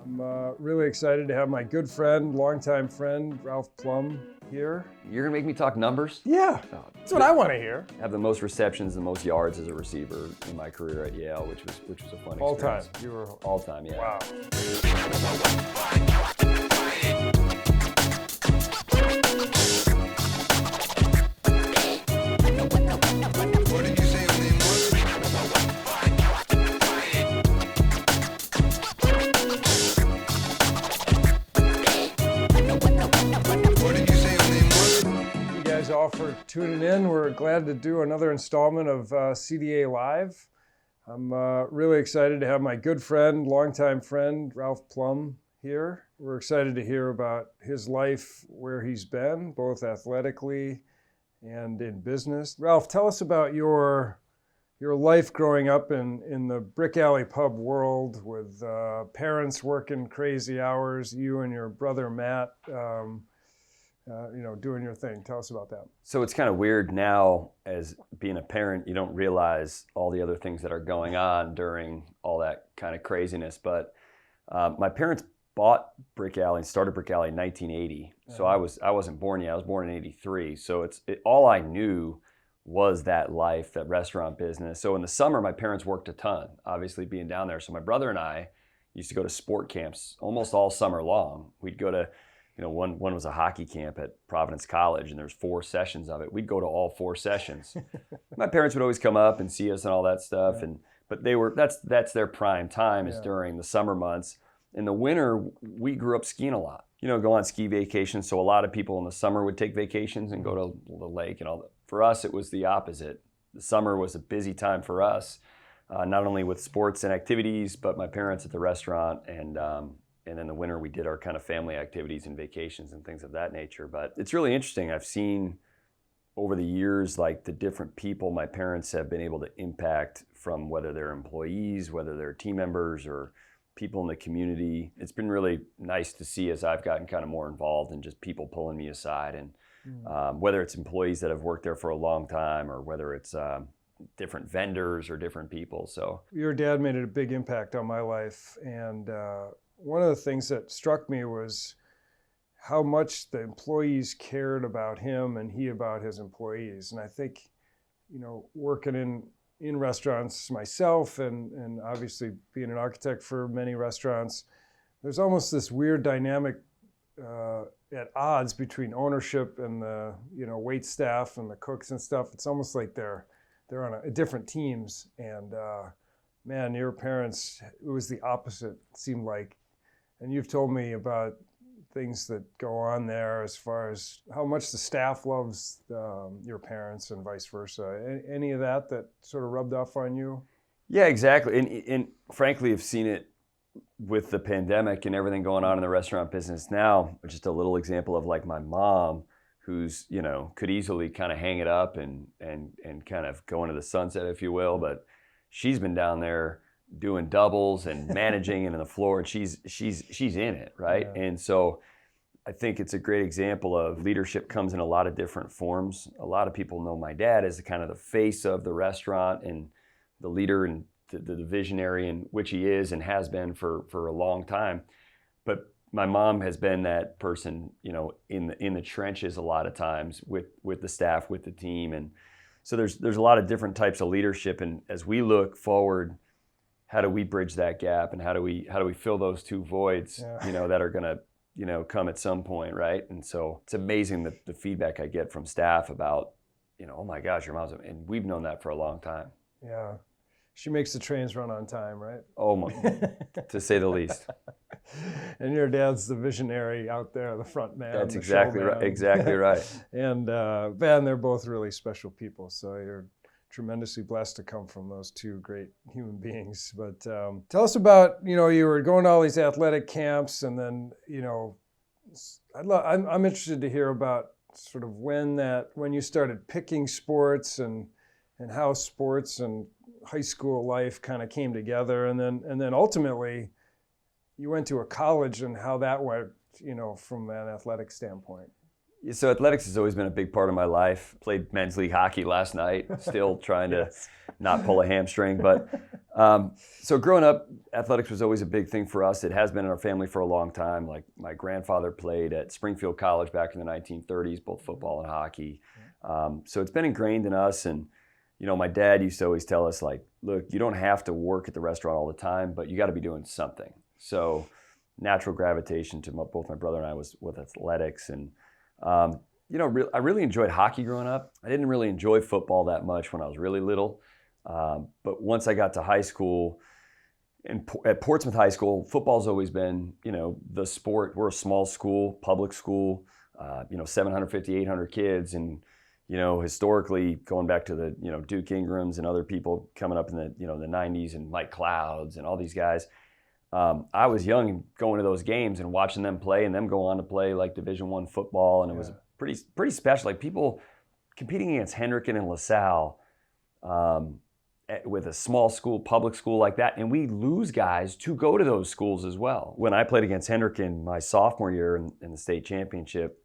I'm really excited to have my good friend, longtime friend, Ralph Plumb here. You're gonna make me talk numbers? Yeah, that's what I want to hear. I have the most receptions, the most yards as a receiver in my career at Yale, which was a fun All experience. time. You were All time, yeah. Wow. All for tuning in. We're glad to do another installment of CDA Live. I'm really excited to have my good friend, longtime friend, Ralph Plumb here. We're excited to hear about his life, where he's been, both athletically and in business. Ralph, tell us about your life growing up in the brick alley pub world with parents working crazy hours, you and your brother Matt doing your thing. Tell us about that. So it's kind of weird now, as being a parent, you don't realize all the other things that are going on during all that kind of craziness. But my parents bought Brick Alley and started Brick Alley in 1980. So I wasn't born yet. I was born in 83. So all I knew was that life, that restaurant business. So in the summer, my parents worked a ton, obviously being down there. So my brother and I used to go to sport camps almost all summer long. We'd go to one was a hockey camp at Providence College, and there's 4 sessions of it. We'd go to all 4 sessions. My parents would always come up and see us and all that stuff, but that's their prime time is during the summer months. In the winter, we grew up skiing a lot. Go on ski vacations. So a lot of people in the summer would take vacations and go to the lake and all that. For us, it was the opposite. The summer was a busy time for us, not only with sports and activities, but my parents at the restaurant and in the winter, we did our kind of family activities and vacations and things of that nature. But it's really interesting. I've seen over the years, like the different people my parents have been able to impact, from whether they're employees, whether they're team members or people in the community. It's been really nice to see as I've gotten kind of more involved and just people pulling me aside. And whether it's employees that have worked there for a long time or whether it's different vendors or different people. So your dad made a big impact on my life. And one of the things that struck me was how much the employees cared about him and he about his employees. And I think, working in restaurants myself and obviously being an architect for many restaurants, there's almost this weird dynamic at odds between ownership and the, wait staff and the cooks and stuff. It's almost like they're on different teams. And man, your parents, it was the opposite, it seemed like. And you've told me about things that go on there as far as how much the staff loves your parents and vice versa. Any of that sort of rubbed off on you? Yeah, exactly. And frankly, I've seen it with the pandemic and everything going on in the restaurant business now. Just a little example of like my mom, who's, could easily kind of hang it up and kind of go into the sunset, if you will. But she's been down there doing doubles and managing and on the floor, and she's in it, right? Yeah. And so I think it's a great example of leadership comes in a lot of different forms. A lot of people know my dad as kind of the face of the restaurant and the leader and the visionary, in which he is and has been for a long time. But my mom has been that person, in the trenches a lot of times with the staff, with the team. And so there's a lot of different types of leadership. And as we look forward, how do we bridge that gap, and how do we fill those 2 voids, that are gonna, come at some point, right? And so it's amazing the feedback I get from staff about, oh my gosh, your mom's, and we've known that for a long time. Yeah, she makes the trains run on time, right? Oh my, to say the least. And your dad's the visionary out there, the front man. That's exactly right. Exactly right. And man, they're both really special people. So you're tremendously blessed to come from those 2 great human beings. But tell us about, you were going to all these athletic camps, and then, I'm interested to hear about sort of when you started picking sports and how sports and high school life kind of came together, and then ultimately you went to a college and how that went, from an athletic standpoint. So athletics has always been a big part of my life. Played men's league hockey last night, still trying to not pull a hamstring. But so growing up, athletics was always a big thing for us. It has been in our family for a long time. Like my grandfather played at Springfield College back in the 1930s, both football and hockey. So it's been ingrained in us. And, you know, my dad used to always tell us, like, look, you don't have to work at the restaurant all the time, but you got to be doing something. So natural gravitation to both my brother and I was with athletics. And you know, I really enjoyed hockey growing up. I didn't really enjoy football that much when I was really little. But once I got to high school, at Portsmouth High School, football's always been, you know, the sport. We're a small school, public school, you know, 750, 800 kids. And, you know, historically, going back to the, you know, Duke Ingrams and other people coming up in the, you know, the 90s and Mike Clouds and all these guys. I was young and going to those games and watching them play and them go on to play like Division I football, and it was pretty special. Like people competing against Hendricken and LaSalle with a small school, public school like that, and we lose guys to go to those schools as well. When I played against Hendricken my sophomore year in the state championship,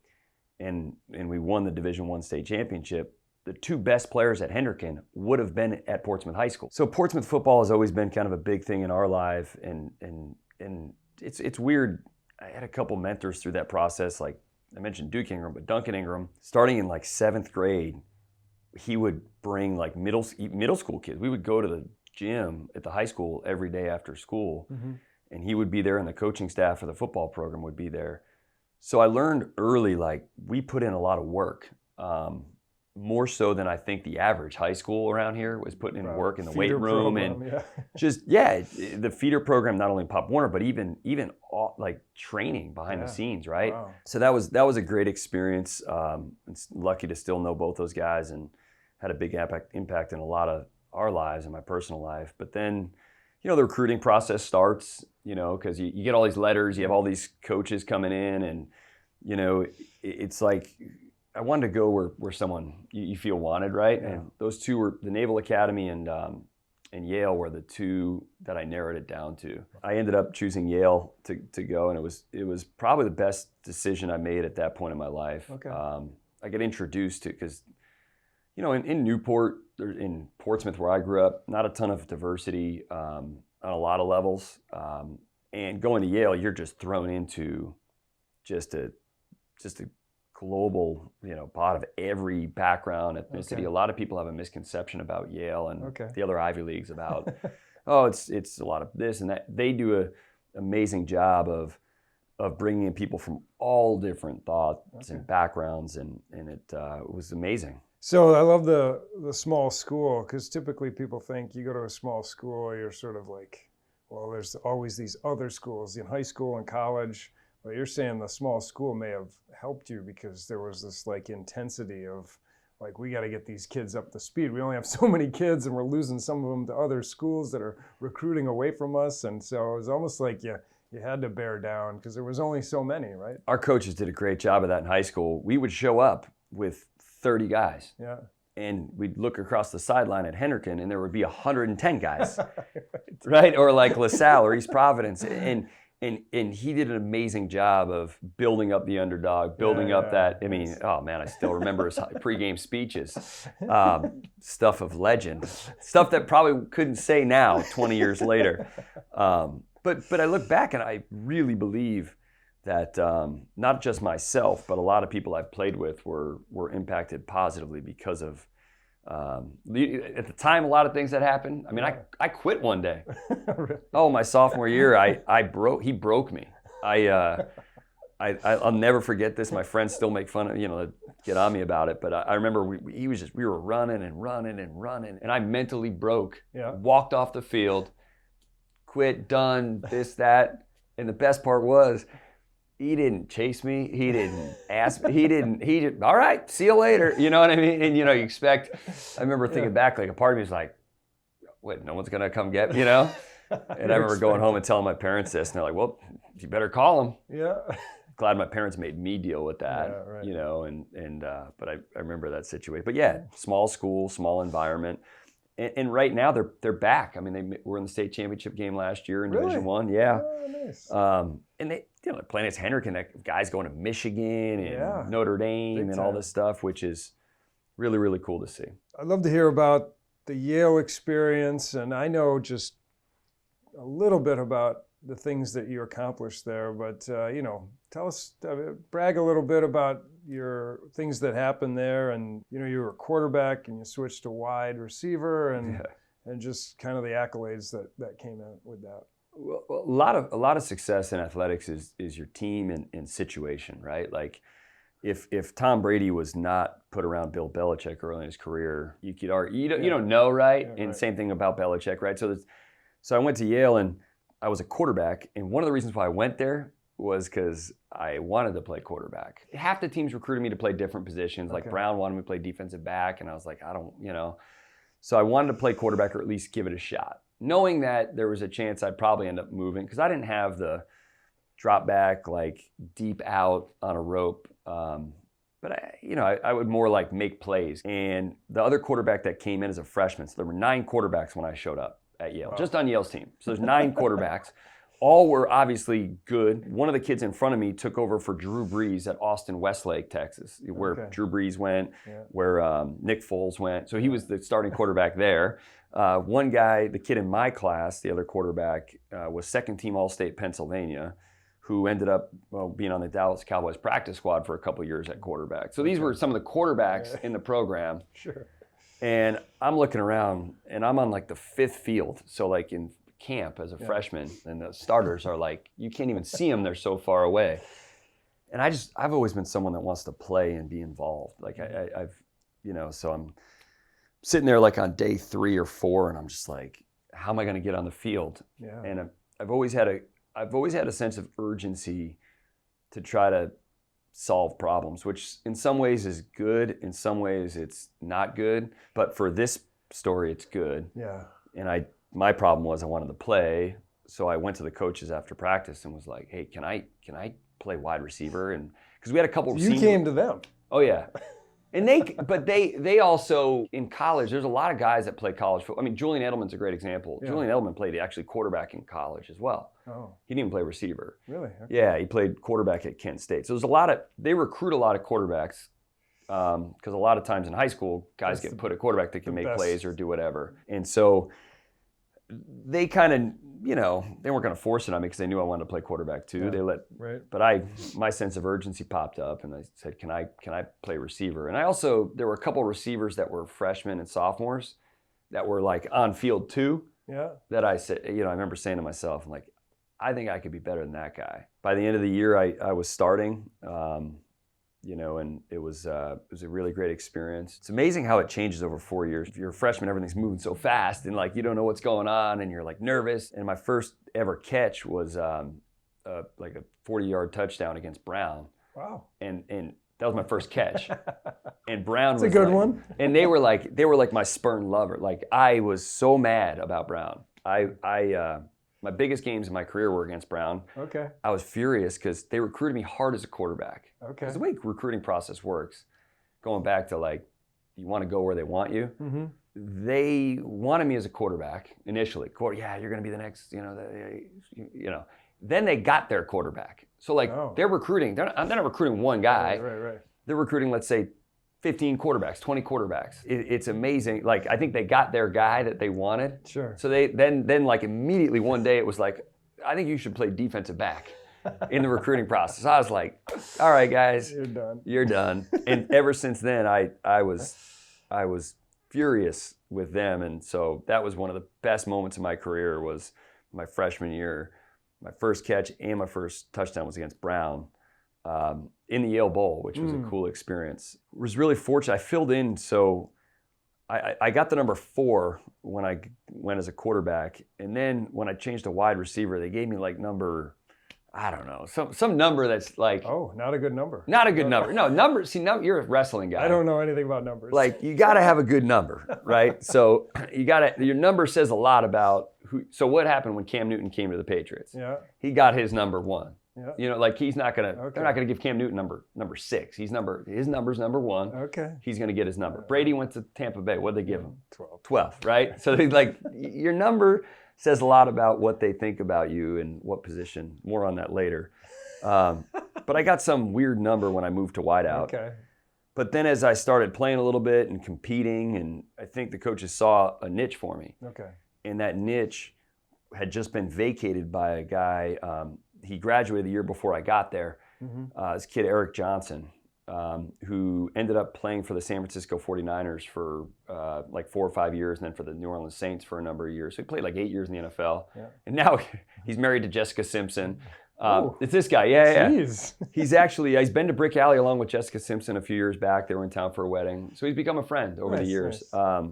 and we won the Division I state championship, the two best players at Hendricken would have been at Portsmouth High School. So Portsmouth football has always been kind of a big thing in our life, and it's weird. I had a couple mentors through that process, like I mentioned Duke Ingram, but Duncan Ingram, starting in like 7th grade, he would bring like middle school kids. We would go to the gym at the high school every day after school, and he would be there, and the coaching staff for the football program would be there. So I learned early, like, we put in a lot of work. More so than I think the average high school around here was putting in work in the weight room program, and the feeder program, not only Pop Warner, but even like training behind the scenes, right? Wow. So that was a great experience. Lucky to still know both those guys and had a big impact in a lot of our lives and my personal life. But then, you know, the recruiting process starts, you know, because you get all these letters, you have all these coaches coming in, and, you know, it's like, I wanted to go where someone you feel wanted, right? Yeah. And those two were the Naval Academy and Yale were the two that I narrowed it down to. I ended up choosing Yale to go, and it was probably the best decision I made at that point in my life. Okay. I get introduced to, because, you know, in Newport, in Portsmouth where I grew up, not a ton of diversity on a lot of levels. And going to Yale, you're just thrown into just a global, you know, pot of every background, ethnicity. Okay. A lot of people have a misconception about Yale and the other Ivy Leagues about, oh, it's a lot of this and that. They do an amazing job of bringing in people from all different thoughts and backgrounds, and it was amazing. So I love the small school, because typically people think you go to a small school, you're sort of like, well, there's always these other schools in high school and college. But you're saying the small school may have helped you because there was this like intensity of like, we got to get these kids up to speed. We only have so many kids, and we're losing some of them to other schools that are recruiting away from us. And so it was almost like you had to bear down because there was only so many, right? Our coaches did a great job of that in high school. We would show up with 30 guys. Yeah. And we'd look across the sideline at Hendricken, and there would be 110 guys, right? Or like LaSalle or East Providence. And he did an amazing job of building up the underdog, building up that. I mean, oh man, I still remember his pregame speeches, stuff of legend, stuff that probably couldn't say now, 20 years later. But I look back and I really believe that not just myself, but a lot of people I've played with were impacted positively because of. At the time, a lot of things that happened. I mean, I quit one day. Really? Oh, my sophomore year, he broke me. I'll never forget this. My friends still make fun of, get on me about it. But I remember we were running, and I mentally broke. Yeah. Walked off the field, quit, done, this, that, and the best part was, he didn't chase me. He didn't ask me. He didn't, all right, see you later. You know what I mean? And, you expect, I remember thinking back, like a part of me was like, wait, no one's going to come get me, And I remember going home and telling my parents this, and they're like, well, you better call him. Yeah. Glad my parents made me deal with that, right. But I remember that situation. But yeah, small school, small environment. And right now they're back. I mean, they were in the state championship game last year in Division I. Yeah. Oh, nice. And they're playing as Henrik, and that guy's going to Michigan and Notre Dame Big and time. all this stuff, which is really, really cool to see. I'd love to hear about the Yale experience, and I know just a little bit about the things that you accomplished there, but tell us, brag a little bit about your things that happened there, and you were a quarterback and you switched to wide receiver, and just kind of the accolades that came out with that. Well, a lot of success in athletics is your team and situation, right? Like if Tom Brady was not put around Bill Belichick early in his career, you could argue you don't know, right? Yeah, and same thing about Belichick, right? So I went to Yale and I was a quarterback, and one of the reasons why I went there was because I wanted to play quarterback. Half the teams recruited me to play different positions. Like Brown wanted me to play defensive back, and I was like, I don't. So I wanted to play quarterback or at least give it a shot, knowing that there was a chance I'd probably end up moving because I didn't have the drop back, like deep out on a rope. But I would more like make plays. And the other quarterback that came in as a freshman, so there were 9 quarterbacks when I showed up at Yale, just on Yale's team. So there's 9 quarterbacks. All were obviously good. One of the kids in front of me took over for Drew Brees at Austin Westlake, Texas, where Drew Brees went, where Nick Foles went. So he was the starting quarterback there. One guy, the kid in my class, the other quarterback, was second team All-State Pennsylvania, who ended up being on the Dallas Cowboys practice squad for a couple years at quarterback. So these were some of the quarterbacks in the program. Sure. And I'm looking around, and I'm on like the 5th field. So like in camp as a freshman, and the starters are like, you can't even see them, they're so far away. And I've always been someone that wants to play and be involved. Like so I'm sitting there like on day 3 or 4, and I'm just like, how am I going to get on the field? Yeah. And I've always had a sense of urgency to try to solve problems, which in some ways is good, in some ways it's not good. But for this story, it's good. Yeah. And my problem was I wanted to play, so I went to the coaches after practice and was like, "Hey, can I play wide receiver?" And because we had a couple. You came to them. Oh yeah, and they also in college. There's a lot of guys that play college football. I mean, Julian Edelman's a great example. Yeah. Julian Edelman played actually quarterback in college as well. Oh. He didn't even play receiver. Really? Okay. Yeah, he played quarterback at Kent State. So they recruit a lot of quarterbacks. Because a lot of times in high school, guys get put at quarterback that can make plays or do whatever. And so they kind of, they weren't going to force it on me because they knew I wanted to play quarterback too. Yeah. But my sense of urgency popped up, and I said, can I play receiver? And there were a couple receivers that were freshmen and sophomores that were like on field too. Yeah. That I said, I remember saying to myself, I'm like, I think I could be better than that guy. By the end of the year, I was starting. And it was a really great experience. It's amazing how it changes over 4 years. If you're a freshman, everything's moving so fast, and like you don't know what's going on, and you're like nervous. And my first ever catch was like a 40-yard touchdown against Brown. Wow! And that was my first catch. And Brown was a good one. And they were like my spurn lover. Like I was so mad about Brown. My biggest games in my career were against Brown. Okay. I was furious because they recruited me hard as a quarterback. Okay. Because the way recruiting process works, going back to like, you want to go where they want you. Mm-hmm. They wanted me as a quarterback initially. Yeah, you're going to be the next, Then they got their quarterback. So like they're recruiting. They're not recruiting one guy. Right. They're recruiting, let's say, 15 quarterbacks, 20 quarterbacks. It's amazing. Like I think they got their guy that they wanted. Sure. So they then like immediately one day it was like, I think you should play defensive back in the recruiting process. I was like, all right, guys, you're done. And ever since then, I was furious with them, and so that was one of the best moments of my career. Was my freshman year. My first catch and my first touchdown was against Brown. In the Yale Bowl, which was a cool experience. Was really fortunate. I filled in, so I got the number 4 when I went as a quarterback, and then when I changed to wide receiver, they gave me like number, I don't know, some number that's like, oh, not a good number. Not a good number. No, number. See, you're a wrestling guy. I don't know anything about numbers. Like you got to have a good number, right? So your number says a lot about who. So what happened when Cam Newton came to the Patriots? Yeah, he got his number 1. Yeah. You know, like he's not gonna. Okay. They're not gonna give Cam Newton number 6. His number's number 1. Okay. He's gonna get his number. Brady went to Tampa Bay. What'd they give him? 12. 12, right? So they like your number says a lot about what they think about you and what position. More on that later. But I got some weird number when I moved to wideout. Okay. But then as I started playing a little bit and competing, and I think the coaches saw a niche for me. Okay. And that niche had just been vacated by a guy. He graduated the year before I got there. This kid, Eric Johnson, who ended up playing for the San Francisco 49ers for like 4 or 5 years, and then for the New Orleans Saints for a number of years. So he played like 8 years in the NFL. Yeah. And now he's married to Jessica Simpson. It's this guy, yeah. He's been to Brick Alley along with Jessica Simpson a few years back. They were in town for a wedding. So he's become a friend over the years. Nice.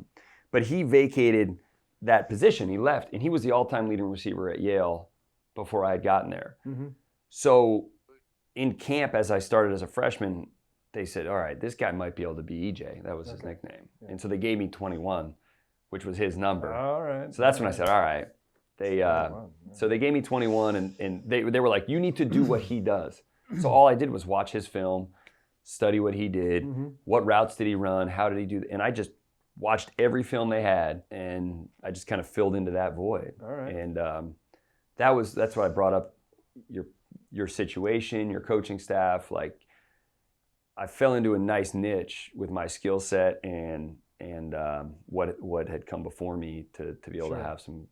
But he vacated that position. He left, and he was the all-time leading receiver at Yale before I had gotten there. So in camp, as I started as a freshman, they said, all right, this guy might be able to be EJ. That was his nickname. Yeah. And so they gave me 21, which was his number. All right. So that's when I said, all right. So they gave me 21, and they were like, you need to do what he does. So all I did was watch his film, study what he did, what routes did he run, how did he do, and I just watched every film they had, and I just kind of filled into that void. All right. And that's why I brought up your situation, your coaching staff. Like, I fell into a nice niche with my skill set and what had come before me to be able to have some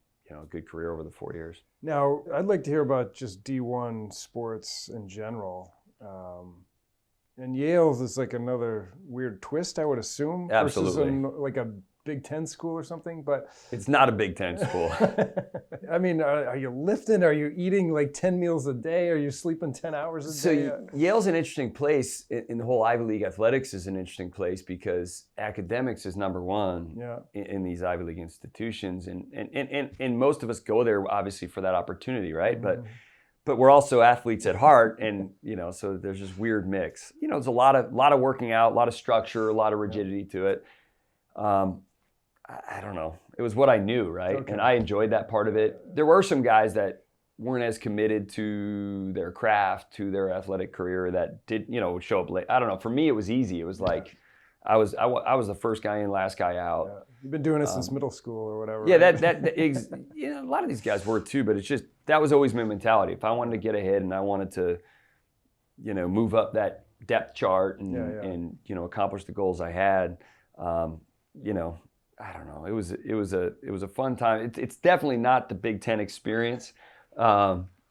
good career over the 4 years. Now, I'd like to hear about just D1 sports in general. And Yale's is like another weird twist, I would assume. Absolutely. Versus like a Big Ten school or something, but it's not a Big Ten school. I mean, are you lifting? Are you eating like 10 meals a day? Are you sleeping 10 hours a day? So Yale's an interesting place. In the whole Ivy League athletics is an interesting place because academics is number one in these Ivy League institutions, and most of us go there obviously for that opportunity, right? But we're also athletes at heart, and so there's this weird mix. There's a lot of working out, a lot of structure, a lot of rigidity to it. I don't know. It was what I knew, right? Okay. And I enjoyed that part of it. There were some guys that weren't as committed to their craft, to their athletic career, that did, would show up late. I don't know. For me, it was easy. It was like I was the first guy in, last guy out. Yeah. You've been doing it since middle school or whatever. Yeah, right? A lot of these guys were too, but it's just that was always my mentality. If I wanted to get ahead and I wanted to, move up that depth chart and accomplish the goals I had, I don't know. It was a fun time. It's definitely not the Big Ten experience.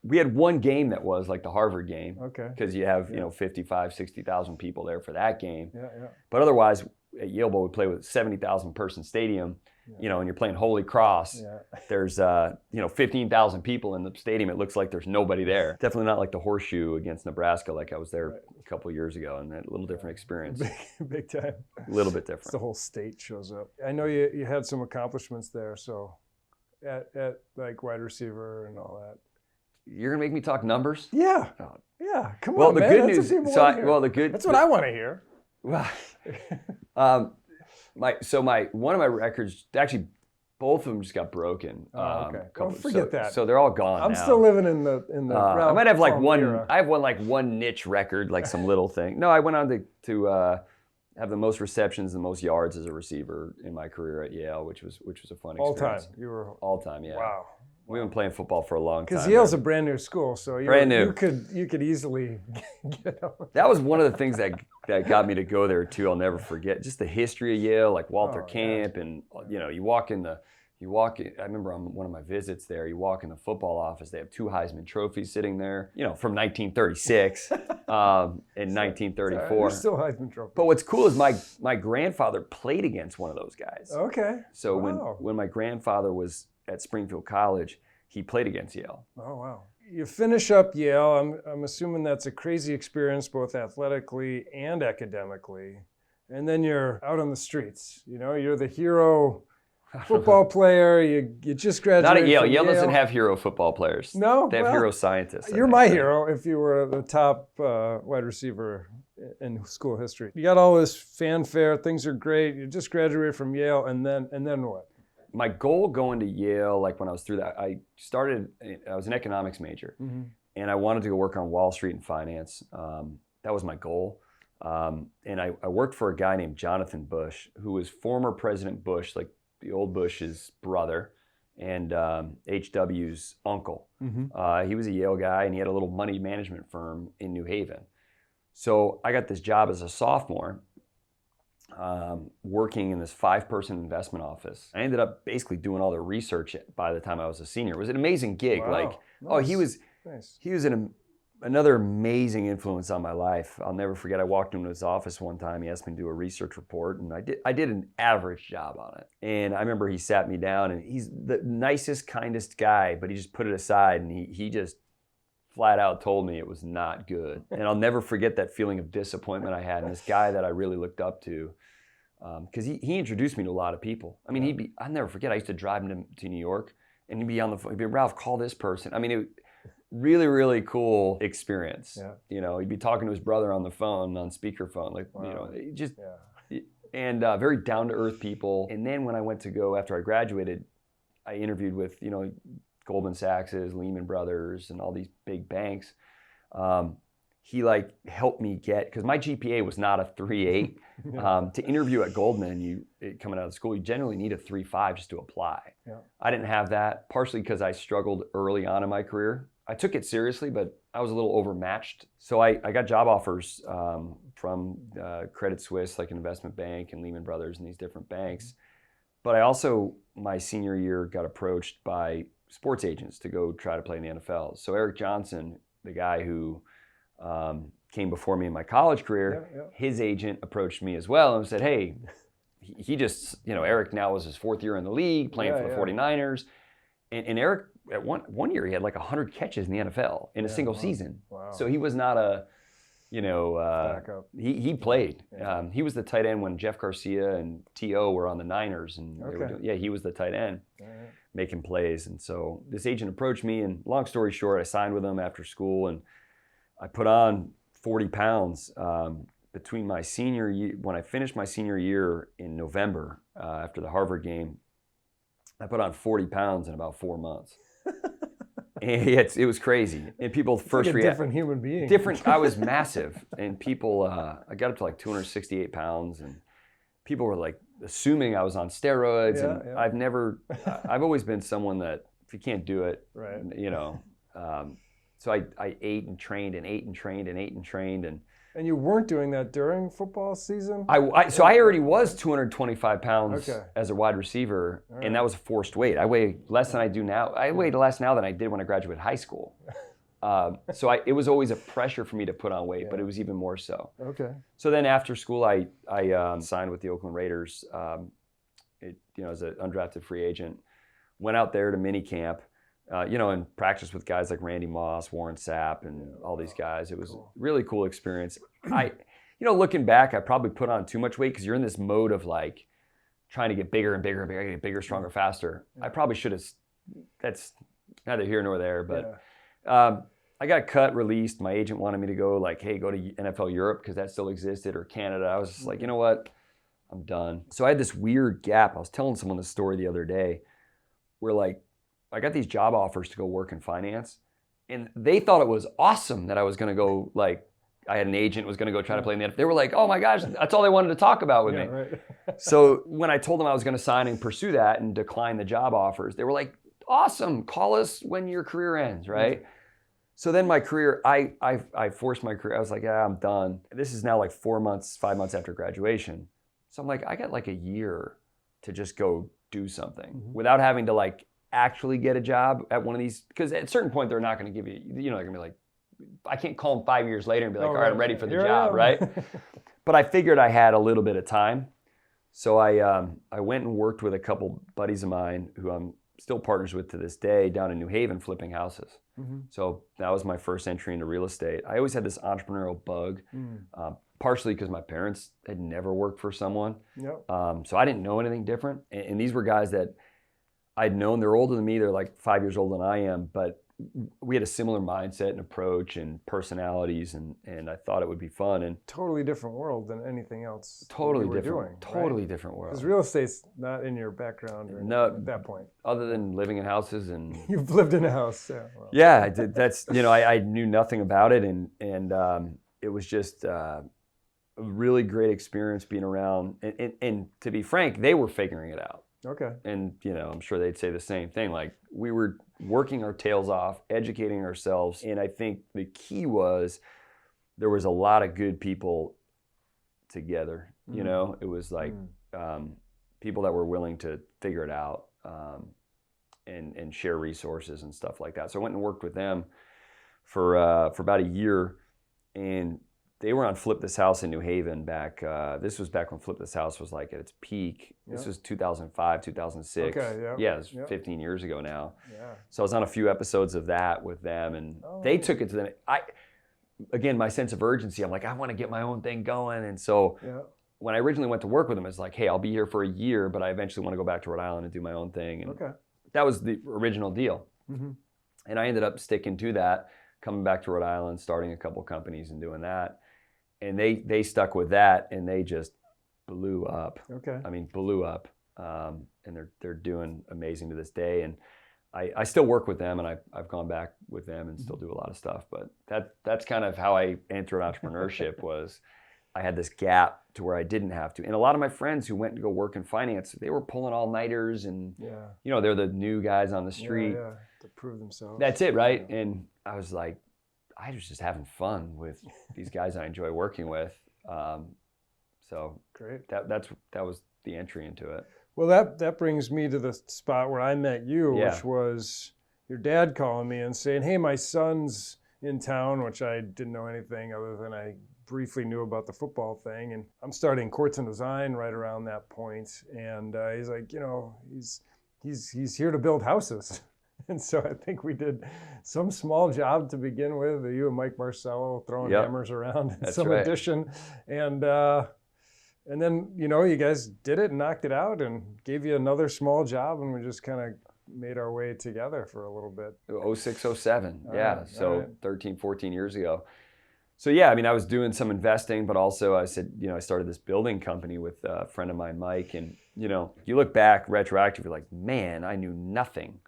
We had one game that was like the Harvard game. Okay. Because you have 55, 60,000 people there for that game. Yeah. But otherwise, at Yale Bowl, we play with 70,000 person stadium. And you're playing Holy Cross. Yeah. There's 15,000 people in the stadium. It looks like there's nobody there. Definitely not like the Horseshoe against Nebraska, like I was there a couple of years ago, and a little different experience. Big time. A little bit different. The whole state shows up. I know you had some accomplishments there, so at like wide receiver and all that. You're gonna make me talk numbers? Yeah. Oh. Yeah. Come on, man. Well, the good news. That's what I want to hear. Well, one of my records, actually, both of them just got broken. Okay. Forget that. So they're all gone. I'm still living in the. I might have like one. Era. I have one niche record, like some little thing. No, I went on to have the most receptions, the most yards as a receiver in my career at Yale, which was a fun experience. All time. You were all time. Yeah. Wow. We've been playing football for a long time. Because Yale's a brand new school, so brand new. You could easily get out. That was one of the things that got me to go there too. I'll never forget just the history of Yale, like Walter Camp, and you walk in. I remember on one of my visits there, you walk in the football office. They have 2 Heisman trophies sitting there, from 1936 and 1934. There's still Heisman trophies. But what's cool is my grandfather played against one of those guys. Okay. So when my grandfather was at Springfield College, he played against Yale. Oh, wow. You finish up Yale. I'm assuming that's a crazy experience, both athletically and academically. And then you're out on the streets. You're the hero football player. You just graduated. Not at Yale. Yale doesn't have hero football players. No? They have hero scientists. You're my hero if you were the top wide receiver in school history. You got all this fanfare. Things are great. You just graduated from Yale, and then what? My goal going to Yale, like when I was through that, I was an economics major. Mm-hmm. and I wanted to go work on Wall Street in finance. That was my goal. And I worked for a guy named Jonathan Bush, who was former President Bush, like the old Bush's brother, and HW's uncle. He was a Yale guy, and he had a little money management firm in New Haven. So I got this job as a sophomore, working in this 5-person investment office. I ended up basically doing all the research by the time I was a senior. It was an amazing gig. Wow. Like, Nice. oh, he was Nice. another amazing influence on my life. I'll never forget, I walked into his office one time. He asked me to do a research report, and I did an average job on it. And I remember he sat me down, and he's the nicest, kindest guy, but he just put it aside, and he just flat out told me it was not good. And I'll never forget that feeling of disappointment I had in this guy that I really looked up to, because he introduced me to a lot of people. I mean, I'll never forget, I used to drive him to New York, and he'd be on the phone, he'd be, Ralph, call this person. I mean, really, really cool experience. Yeah. You know, he'd be talking to his brother on the phone, on speakerphone, like, Wow. you know, just, Yeah. and very down-to-earth people. And then when I went to go, after I graduated, I interviewed with, you know, Goldman Sachs's, Lehman Brothers, and all these big banks. He like helped me get, because my GPA was not a 3.8. To interview at Goldman, coming out of school, you generally need a 3.5 just to apply. Yeah. I didn't have that, partially because I struggled early on in my career. I took it seriously, but I was a little overmatched. So I got job offers from Credit Suisse, like an investment bank, and Lehman Brothers and these different banks. But I also, my senior year, got approached by sports agents to go try to play in the NFL. So Eric Johnson, the guy who came before me in my college career, his agent approached me as well and said, hey, he just, you know, Eric now was his 4th year in the league, playing for the 49ers. And Eric, at one year, he had like 100 catches in the NFL in a single season. Wow. So he was not a, you know, backup. He played. Yeah. He was the tight end when Jeff Garcia and T.O. were on the Niners. And they were doing, he was the tight end, making plays. And so this agent approached me, and long story short, I signed with him after school, and I put on 40 pounds between my senior year. When I finished my senior year in November after the Harvard game, I put on 40 pounds in about 4 months. And it was crazy. And people first like a different human being. I was massive. And people, I got up to like 268 pounds, and people were like assuming I was on steroids. I've always been someone that if you can't do it, you know. So I ate and trained and ate and trained and ate and trained. And you weren't doing that during football season? So I already was 225 pounds as a wide receiver, and that was a forced weight. I weigh less than I do now. I weigh less now than I did when I graduated high school. So it was always a pressure for me to put on weight, but it was even more so. Okay. So then after school, I signed with the Oakland Raiders, as an undrafted free agent. Went out there to mini camp. And practiced with guys like Randy Moss, Warren Sapp, and all these guys. It was a really cool experience. Looking back, I probably put on too much weight because you're in this mode of like trying to get bigger and bigger and bigger, get bigger, stronger, faster. I probably should have. That's neither here nor there. But I got cut, released. My agent wanted me to go go to NFL Europe because that still existed, or Canada. I was just like, you know what? I'm done. So I had this weird gap. I was telling someone this story the other day where I got these job offers to go work in finance, and they thought it was awesome that I was going to go, I had an agent was going to go try to play in the NFL. They were like, oh my gosh, that's all they wanted to talk about with me. Right. So when I told them I was going to sign and pursue that and decline the job offers, they were like, awesome, call us when your career ends, right? So then my career, I forced my career. I was like, I'm done. This is now 5 months after graduation. So I'm like, I got a year to just go do something without having to actually get a job at one of these, because at a certain point they're not going to give you, they're going to be like, I can't call them 5 years later and be like, all right, I'm ready for the job, right? But I figured I had a little bit of time. So I went and worked with a couple buddies of mine who I'm still partners with to this day down in New Haven flipping houses. So that was my first entry into real estate. I always had this entrepreneurial bug, partially because my parents had never worked for someone. So I didn't know anything different. And these were guys that I'd known. They're older than me. They're 5 years older than I am. But we had a similar mindset and approach and personalities, and I thought it would be fun. And totally different world than anything else. Totally you were different. Doing, totally right? different world. Because real estate's not in your background or No, at that point. Other than living in houses and You've lived in a house. Yeah. Well. yeah, I did. That's I knew nothing about it, and it was just a really great experience being around. And to be frank, they were figuring it out. Okay. And I'm sure they'd say the same thing. Like, we were working our tails off, educating ourselves, and I think the key was there was a lot of good people together. It was like people that were willing to figure it out and share resources and stuff like that. So I went and worked with them for about a year, and they were on Flip This House in New Haven back. This was back when Flip This House was like at its peak. This was 2005, 2006. Okay, yeah. Yeah, it was 15 years ago now. Yeah. So I was on a few episodes of that with them, and they took it to the. Again, my sense of urgency. I'm like, I want to get my own thing going, and so when I originally went to work with them, it's like, hey, I'll be here for a year, but I eventually want to go back to Rhode Island and do my own thing. And that was the original deal. Mm-hmm. And I ended up sticking to that, coming back to Rhode Island, starting a couple companies and doing that. And they stuck with that, and they just blew up. Okay. I mean, blew up. And they're doing amazing to this day. And I still work with them, and I've gone back with them and still do a lot of stuff. But that's kind of how I entered entrepreneurship. Was I had this gap to where I didn't have to. And a lot of my friends who went to go work in finance, they were pulling all-nighters, and they're the new guys on the street. Yeah, to prove themselves. That's it, right? Yeah. And I was like, I was just having fun with these guys I enjoy working with. So great. That was the entry into it. Well, that brings me to the spot where I met you, which was your dad calling me and saying, hey, my son's in town, which I didn't know anything other than I briefly knew about the football thing. And I'm starting Cordtsen Design right around that point. And he's like, he's here to build houses. And so I think we did some small job to begin with, you and Mike Marcello throwing hammers around in some addition. And then, you guys did it and knocked it out and gave you another small job, and we just kind of made our way together for a little bit. 06, 07, so 13, 14 years ago. So I mean, I was doing some investing, but also I said, I started this building company with a friend of mine, Mike, and, you look back retroactively, you're like, man, I knew nothing.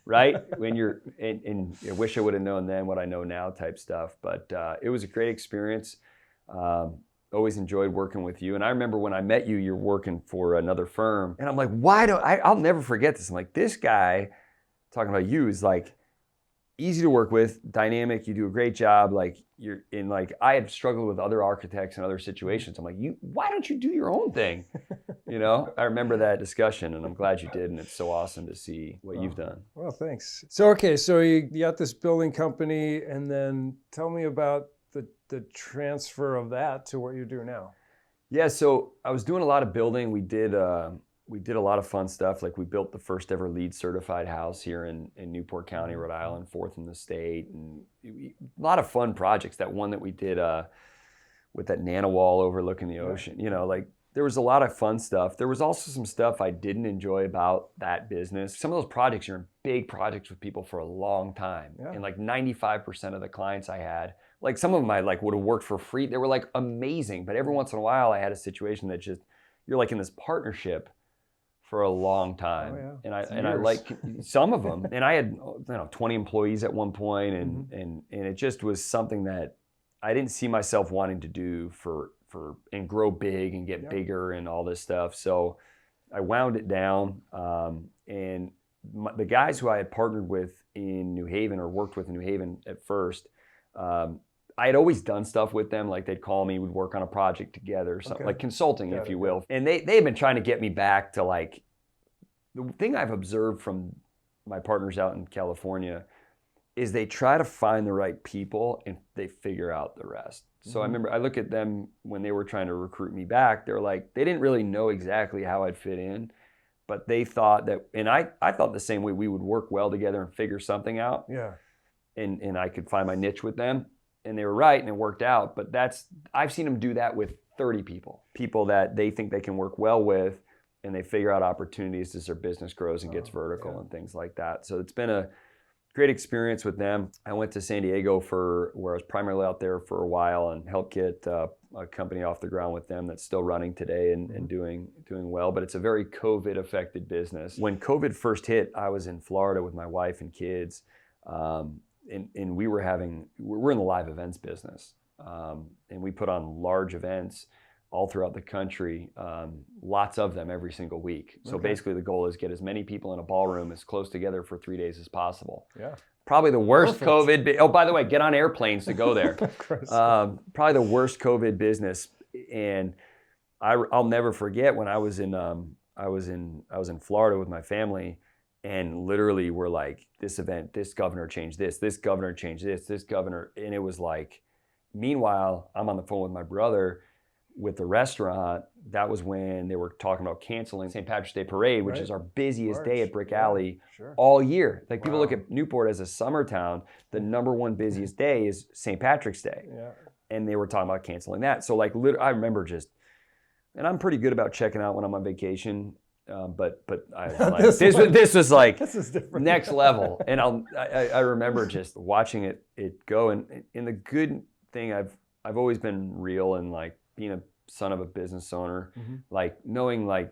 Right? When you're, and I wish I would have known then what I know now type stuff. But it was a great experience. Always enjoyed working with you. And I remember when I met you, you're working for another firm. And I'm like, I'll never forget this. I'm like, this guy, talking about you, is like easy to work with, dynamic, you do a great job. Like I had struggled with other architects and other situations. I'm like, why don't you do your own thing? I remember that discussion, and I'm glad you did, and it's so awesome to see what you've done. Well, thanks. So you got this building company, and then tell me about the transfer of that to what you do now. Yeah, so I was doing a lot of building. We did a lot of fun stuff. Like, we built the first ever LEED certified house here in Newport County, Rhode Island, 4th in the state, and a lot of fun projects. That one that we did with that nano wall overlooking the ocean, there was a lot of fun stuff. There was also some stuff I didn't enjoy about that business. Some of those projects, you're in big projects with people for a long time. Yeah. And like 95% of the clients I had, like some of them I would have worked for free. They were like amazing. But every once in a while I had a situation that just, you're like in this partnership for a long time. Oh, yeah. And I like some of them. And I had 20 employees at one point, and it just was something that I didn't see myself wanting to do and grow big and get bigger and all this stuff. So I wound it down. And the guys who I had partnered with in New Haven, or worked with in New Haven at first, I had always done stuff with them. Like, they'd call me, we'd work on a project together, something like consulting, if you will. And they've been trying to get me back to, like, the thing I've observed from my partners out in California is they try to find the right people and they figure out the rest. So I remember I look at them when they were trying to recruit me back, they're like, they didn't really know exactly how I'd fit in, but they thought that, and I thought the same way, we would work well together and figure something out. Yeah. And I could find my niche with them, and they were right, and it worked out. But I've seen them do that with 30 people that they think they can work well with, and they figure out opportunities as their business grows and gets vertical and things like that. So it's been a great experience with them. I went to San Diego where I was primarily out there for a while and helped get a company off the ground with them that's still running today and doing well. But it's a very COVID affected business. When COVID first hit, I was in Florida with my wife and kids, and we're in the live events business, and we put on large events all throughout the country, lots of them every single week. So basically the goal is get as many people in a ballroom as close together for 3 days as possible. Yeah. Probably the worst COVID. Oh, by the way, get on airplanes to go there. Probably the worst COVID business. And I'll never forget when I was in Florida with my family, and literally we're like, this event, this governor changed this governor changed this governor, and it was like, meanwhile, I'm on the phone with my brother with the restaurant. That was when they were talking about canceling St. Patrick's Day Parade, which is our busiest day at Brick Alley all year. Like people look at Newport as a summer town. The number one busiest day is St. Patrick's Day. Yeah. And they were talking about canceling that. So like, I remember and I'm pretty good about checking out when I'm on vacation. But I was like, this was like this is next level. And I remember just watching it go. And the good thing, I've always been real, and like being a son of a business owner, like knowing like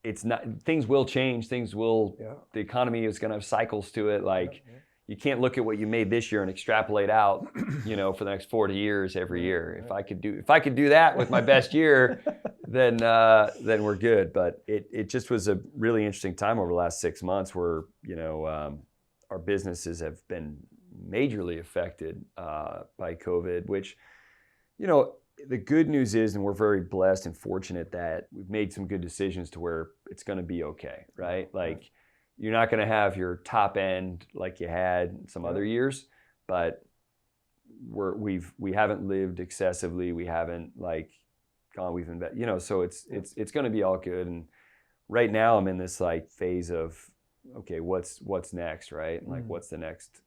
it's not, things will change, the economy is going to have cycles to it. Like you can't look at what you made this year and extrapolate out, for the next 40 years every year. If I could do that with my best year, then we're good. But it just was a really interesting time over the last 6 months where, our businesses have been majorly affected by COVID, which, the good news is, and we're very blessed and fortunate that we've made some good decisions to where it's going to be okay, right? Like you're not going to have your top end like you had some other years, but we haven't lived excessively. We haven't like gone, we've invested, so it's going to be all good. And right now I'm in this like phase of, okay, what's next, right? And like, what's the next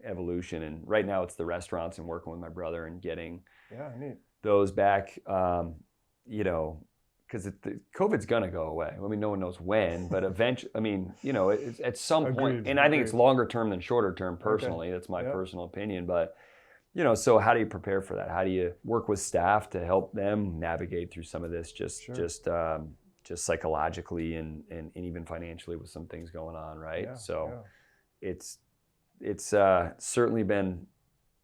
evolution? And right now it's the restaurants and working with my brother and getting those back, because COVID's gonna go away. I mean, no one knows when, but eventually, it's at some point, and I think it's longer term than shorter term personally. That's my personal opinion. But, so how do you prepare for that? How do you work with staff to help them navigate through some of this, just psychologically and even financially with some things going on, right? It's certainly been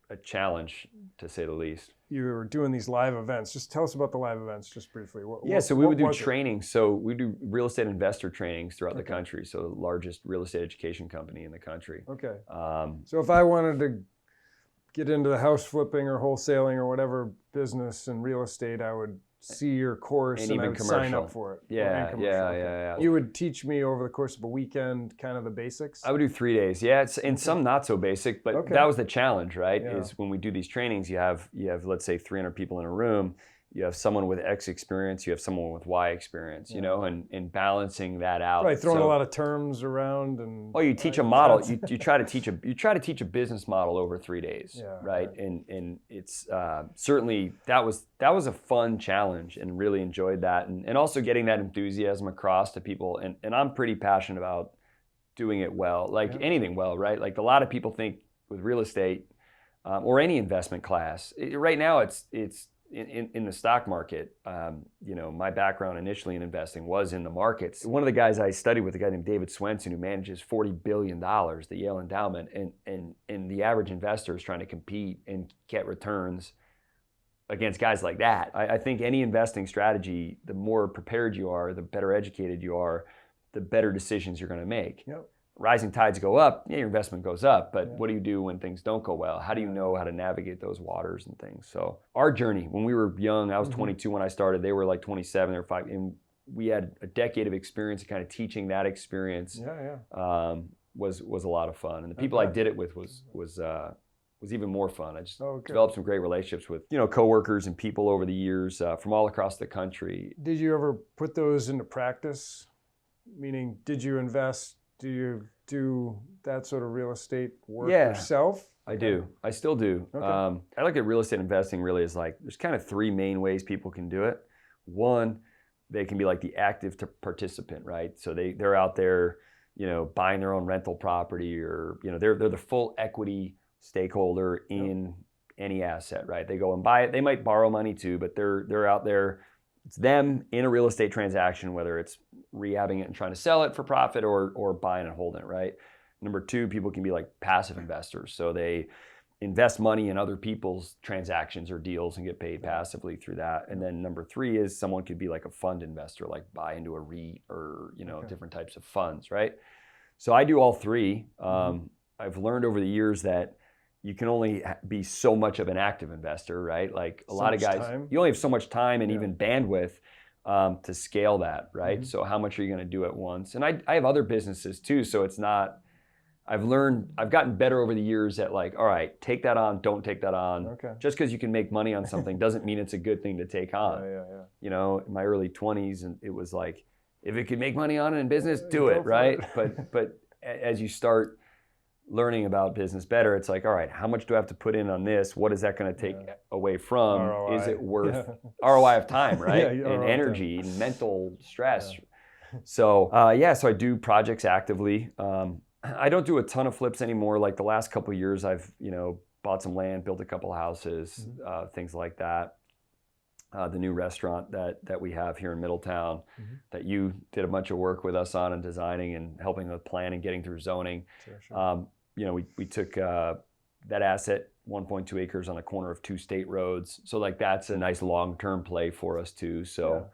a challenge, to say the least. You were doing these live events. Just tell us about the live events, just briefly. So we would do training. So we do real estate investor trainings throughout the country. So the largest real estate education company in the country. Okay. So if I wanted to get into the house flipping or wholesaling or whatever business and real estate, I would see your course and I would sign up for it. Yeah. You would teach me over the course of a weekend kind of the basics? I would do 3 days. Yeah, and some not so basic, but that was the challenge, right? Is when we do these trainings, you have let's say 300 people in a room. You have someone with X experience, you have someone with Y experience, and balancing that out. Right, throwing a lot of terms around and. Oh, you teach a model. You try to teach a business model over 3 days, right? And it's certainly that was a fun challenge, and really enjoyed that, and also getting that enthusiasm across to people. And I'm pretty passionate about doing it well, like anything well, right? Like a lot of people think with real estate or any investment class, right now it's. In the stock market, my background initially in investing was in the markets. One of the guys I studied with, a guy named David Swenson, who manages $40 billion, the Yale Endowment, and the average investor is trying to compete and get returns against guys like that. I think any investing strategy, the more prepared you are, the better educated you are, the better decisions you're going to make. Yep. Rising tides go up, your investment goes up, but what do you do when things don't go well? How do you know how to navigate those waters and things? So our journey, when we were young, I was 22 when I started, they were like 27, they were 5, and we had a decade of experience, and kind of teaching that experience was a lot of fun. And the people I did it with was even more fun. I just developed some great relationships with, coworkers and people over the years from all across the country. Did you ever put those into practice? Meaning, did you invest? Do you do that sort of real estate work yourself? I do. I still do. Okay. I look at real estate investing really as like, there's kind of 3 main ways people can do it. One, they can be like the active participant, right? So they're out there, buying their own rental property, or, they're the full equity stakeholder in any asset, right? They go and buy it. They might borrow money too, but they're out there. It's them in a real estate transaction, whether it's rehabbing it and trying to sell it for profit or buying and holding it, right? Number two, people can be like passive investors. So they invest money in other people's transactions or deals and get paid passively through that. And then number three is someone could be like a fund investor, like buy into a REIT or, different types of funds, right? So I do all three. I've learned over the years that you can only be so much of an active investor, right? Like a lot of guys, you only have so much time and even bandwidth to scale that, right? So how much are you going to do at once? And I have other businesses too, so it's not. I've gotten better over the years at like, all right, take that on, don't take that on. Okay. Just because you can make money on something doesn't mean it's a good thing to take on. Yeah. In my early 20s, and it was like, if it could make money on it in business, do it, right? But as you start learning about business better, it's like, all right, how much do I have to put in on this? What is that going to take away from? ROI. Is it worth ROI of time, right? And ROI energy and mental stress. So so I do projects actively. I don't do a ton of flips anymore. Like the last couple of years, I've bought some land, built a couple of houses, things like that. The new restaurant that we have here in Middletown, that you did a bunch of work with us on and designing and helping with planning, getting through zoning. Sure. We took that asset, 1.2 acres on the corner of 2 state roads. So like that's a nice long-term play for us too. So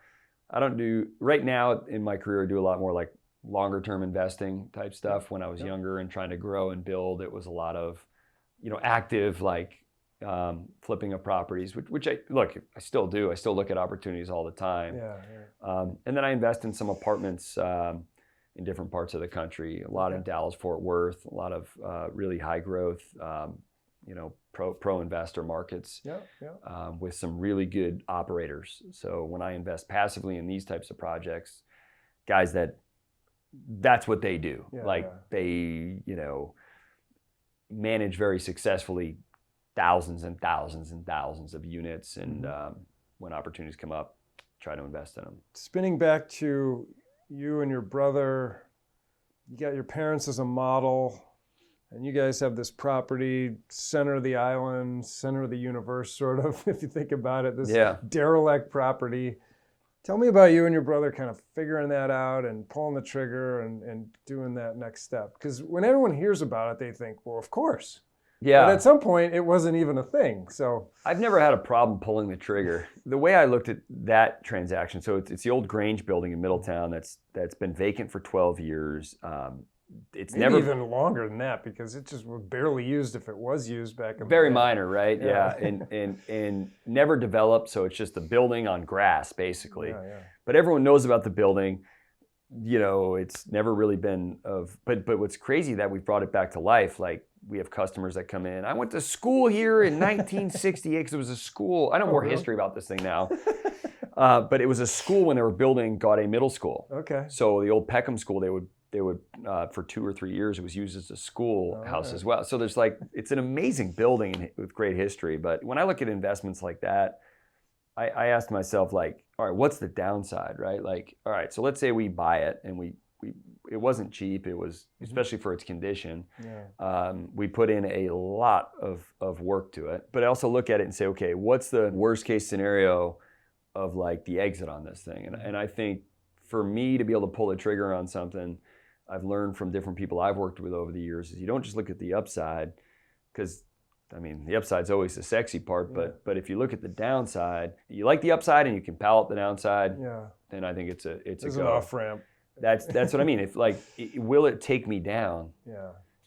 I don't do, right now in my career, I do a lot more like longer term investing type stuff. When I was younger and trying to grow and build, it was a lot of, active like flipping of properties, which I still do. I still look at opportunities all the time. And then I invest in some apartments in different parts of the country, a lot in Dallas, Fort Worth, a lot of really high growth, pro investor markets with some really good operators. So when I invest passively in these types of projects, guys that's what they do. They, manage very successfully thousands and thousands and thousands of units. And when opportunities come up, try to invest in them. Spinning back to you and your brother, you got your parents as a model, and you guys have this property, center of the island, center of the universe, sort of, if you think about it, this derelict property. Tell me about you and your brother kind of figuring that out and pulling the trigger and doing that next step. Because when everyone hears about it, they think, well, of course. Yeah. But at some point, it wasn't even a thing. So I've never had a problem pulling the trigger. The way I looked at that transaction, so it's the old Grange building in Middletown that's been vacant for 12 years. It's maybe never even longer than that, because it just was barely used if it was used back in very the day. minor, right? Yeah. And never developed, so it's just a building on grass basically. But everyone knows about the building. It's never really been but what's crazy that we brought it back to life. Like we have customers that come in. I went to school here in 1968 because it was a school. I know more history about this thing now. But it was a school when they were building Gaudet Middle School. Okay. So the old Peckham School, they would for 2 or 3 years, it was used as a schoolhouse as well. So there's it's an amazing building with great history. But when I look at investments like that, I asked myself, like, all right, what's the downside, right? Like, all right, so let's say we buy it and it wasn't cheap. It was, especially for its condition. We put in a lot of work to it. But I also look at it and say, okay, what's the worst case scenario of like the exit on this thing? And I think for me to be able to pull the trigger on something, I've learned from different people I've worked with over the years, is you don't just look at the upside, because the upside's always the sexy part, but if you look at the downside, you like the upside and you can palate the downside, then I think it's a go. An off ramp. That's what I mean. If will it take me down?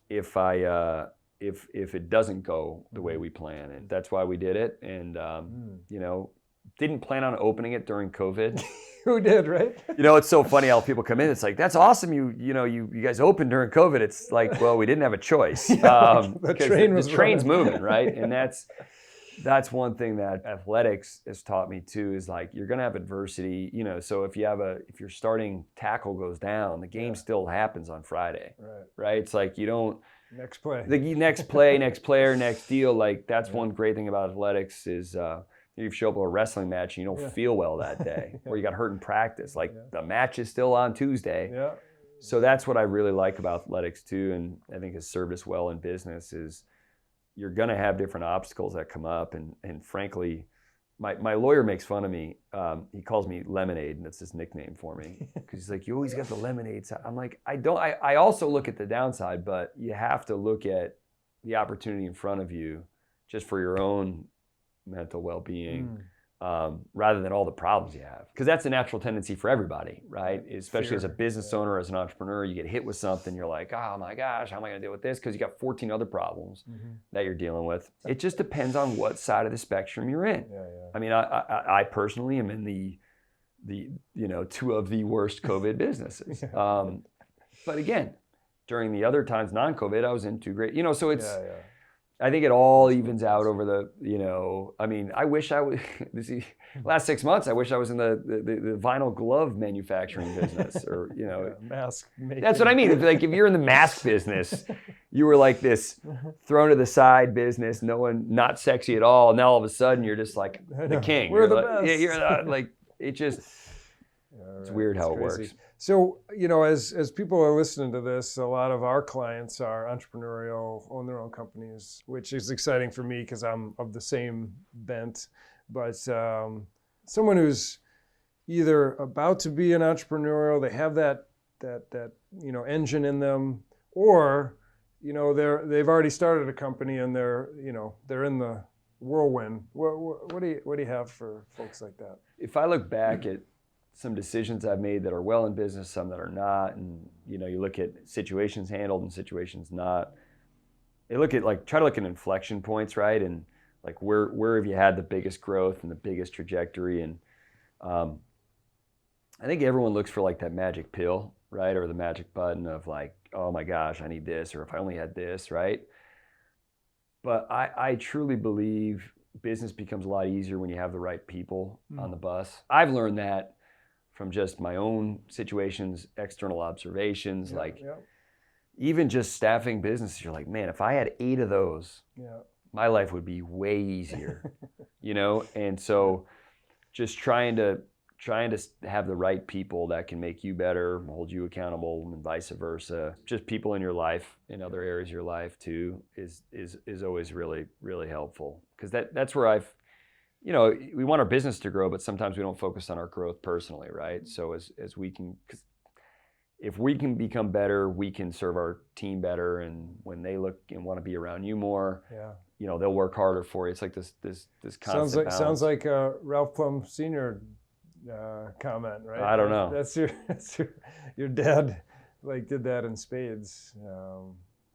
If if it doesn't go the way we plan, and that's why we did it. And didn't plan on opening it during COVID. Who did, right? It's so funny how people come in. It's like, that's awesome. You guys opened during COVID. It's like, well, we didn't have a choice. The train's moving, right? And that's one thing that athletics has taught me too, is like, you're going to have adversity, so if your starting tackle goes down, the game still happens on Friday, right? It's like, you don't, next play, next play, next player, next deal. Like that's one great thing about athletics is, you show up at a wrestling match and you don't feel well that day, or you got hurt in practice. Like the match is still on Tuesday. So that's what I really like about athletics too, and I think has served us well in business is you're going to have different obstacles that come up, and frankly, my lawyer makes fun of me. He calls me Lemonade, and that's his nickname for me because he's like, you always got the lemonade side. I'm like, I also look at the downside, but you have to look at the opportunity in front of you just for your own mental well-being. Rather than all the problems you have. Because that's a natural tendency for everybody, right? Especially Fear. as a business owner, as an entrepreneur, you get hit with something, you're like, oh my gosh, how am I gonna deal with this? Because you got 14 other problems that you're dealing with. It just depends on what side of the spectrum you're in. I mean, I personally am in the two of the worst COVID businesses. But again, during the other times, non-COVID, I was in two great, so it's, I think it all evens out over the, I mean, I wish I was, last 6 months, I wish I was in the vinyl glove manufacturing business or, mask making. That's what I mean. If you're in the mask business, you were like this thrown to the side business, no one, not sexy at all. And now all of a sudden you're just like the king. We're the best. best. You're like, it just, it's weird how it works. So, as people are listening to this, a lot of our clients are entrepreneurial, own their own companies, which is exciting for me because I'm of the same bent. But someone who's either about to be an entrepreneurial, they have that engine in them, or they've already started a company and they're in the whirlwind. What do you have for folks like that? If I look back at some decisions I've made that are well in business, some that are not, and you look at situations handled and situations not. You look at try to look at inflection points, right? And where have you had the biggest growth and the biggest trajectory? And I think everyone looks for that magic pill, right, or the magic button of oh my gosh, I need this, or if I only had this, right? But I truly believe business becomes a lot easier when you have the right people on the bus. I've learned that from just my own situations, external observations, even just staffing businesses, you're like, man, if I had 8 of those, my life would be way easier, And so just trying to have the right people that can make you better, hold you accountable, and vice versa. Just people in your life, in other areas of your life too, is always really, really helpful. Because that's where we want our business to grow, but sometimes we don't focus on our growth personally, right? So as we can, if we can become better, we can serve our team better, and when they look and want to be around you more, they'll work harder for you. It's like this constant balance. Sounds like Ralph Plumb Sr. Comment, right? I don't know. That's your dad did that in spades.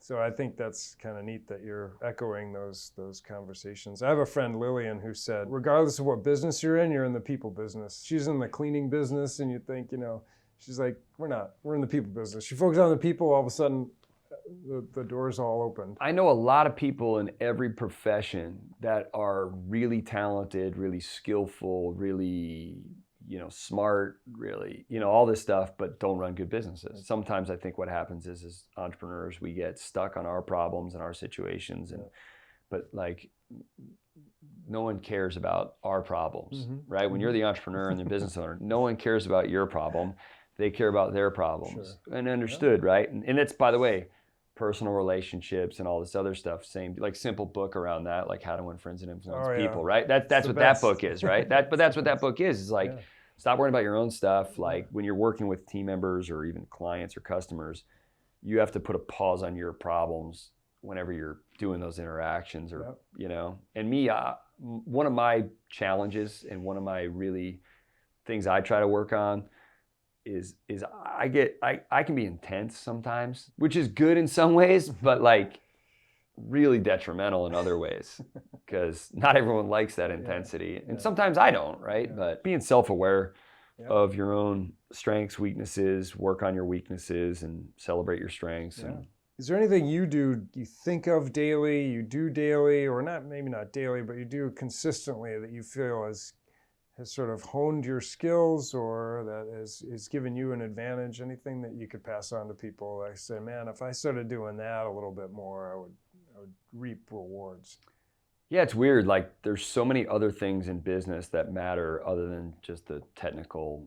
So I think that's kind of neat that you're echoing those conversations. I have a friend, Lillian, who said, regardless of what business you're in the people business. She's in the cleaning business, and you think, she's like, we're not. We're in the people business. She focuses on the people, all of a sudden, the doors all opened. I know a lot of people in every profession that are really talented, really skillful, really smart, really, all this stuff, but don't run good businesses. Sometimes I think what happens is as entrepreneurs, we get stuck on our problems and our situations, but no one cares about our problems, right? When you're the entrepreneur and the business owner, no one cares about your problem. They care about their problems. And understood, right? And it's, by the way, personal relationships and all this other stuff, same, simple book around that, How to Win Friends and Influence People, right? That's what that book is, right? But that's what that book is stop worrying about your own stuff. When you're working with team members or even clients or customers, you have to put a pause on your problems whenever you're doing those interactions, or And me, one of my challenges and one of my really things I try to work on is I can be intense sometimes, which is good in some ways, but really detrimental in other ways, because not everyone likes that intensity, and sometimes I don't, right? But being self-aware of your own strengths, weaknesses, work on your weaknesses, and celebrate your strengths. Is there anything you think of daily, you do daily, or maybe not daily, but you do consistently that you feel has sort of honed your skills, or that has given you an advantage? Anything that you could pass on to people? I say, man, if I started doing that a little bit more, I would reap rewards. Yeah, it's weird. There's so many other things in business that matter other than just the technical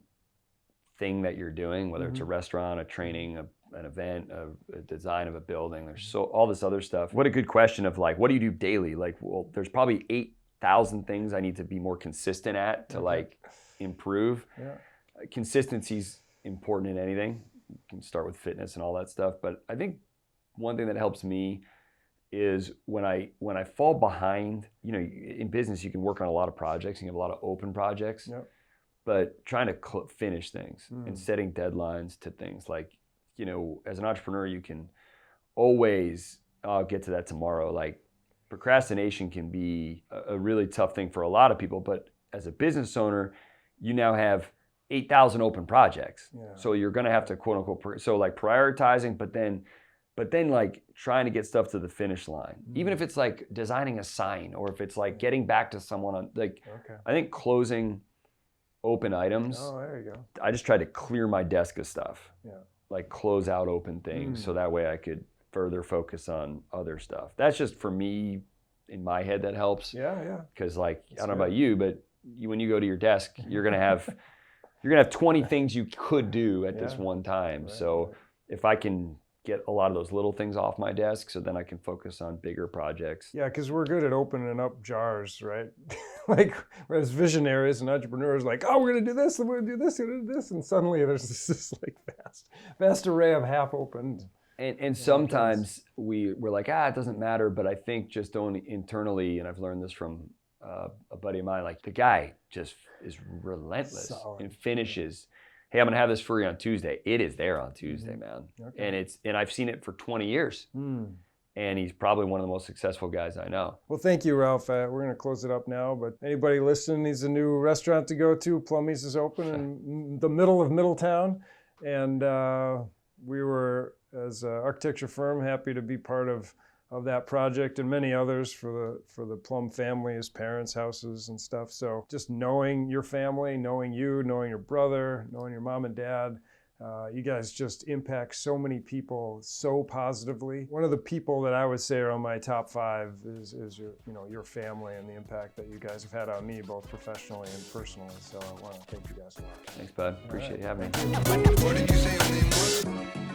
thing that you're doing, whether it's a restaurant, a training, an event, a design of a building. There's all this other stuff. What a good question of like, what do you do daily? Like, well, there's probably 8,000 things I need to be more consistent at to like improve. Yeah. Consistency's important in anything. You can start with fitness and all that stuff, but I think one thing that helps me is when I fall behind. You know, in business you can work on a lot of projects, you have a lot of open projects, but trying to finish things and setting deadlines to things. Like, you know, as an entrepreneur, you can always, I'll get to that tomorrow. Like, procrastination can be a really tough thing for a lot of people, but as a business owner, you now have 8,000 open projects. So you're going to have to quote unquote, so like prioritizing, but then like trying to get stuff to the finish line, even if it's like designing a sign, or if it's like getting back to someone on like, I think closing open items. Oh, there you go. I just tried to clear my desk of stuff. Like close out open things so that way I could further focus on other stuff. That's just for me in my head that helps. Because like, I don't know about you, but when you go to your desk, you're gonna have 20 things you could do at this one time. So if I can get a lot of those little things off my desk, so then I can focus on bigger projects. Yeah, because we're good at opening up jars, right? Like, as visionaries and entrepreneurs, like, oh, we're gonna do this, and we're gonna do this, and we're gonna do this, and suddenly there's this like vast array of half-opened. And sometimes we're like, it doesn't matter, but I think just only internally, and I've learned this from a buddy of mine, like the guy just is relentless and finishes. Hey, I'm gonna have this for you on Tuesday. It is there on Tuesday, man. And I've seen it for 20 years. And he's probably one of the most successful guys I know. Well, thank you, Ralph. We're gonna close it up now, but anybody listening needs a new restaurant to go to. Plummy's is open in the middle of Middletown, and we were, as an architecture firm, happy to be part of that project and many others for the Plumb family as parents, houses and stuff. So just knowing your family, knowing you, knowing your brother, knowing your mom and dad, you guys just impact so many people so positively. One of the people that I would say are on my top 5 is your family and the impact that you guys have had on me, both professionally and personally. So I want to thank you guys a lot. Thanks, bud. Appreciate you having me. What did you say your name was?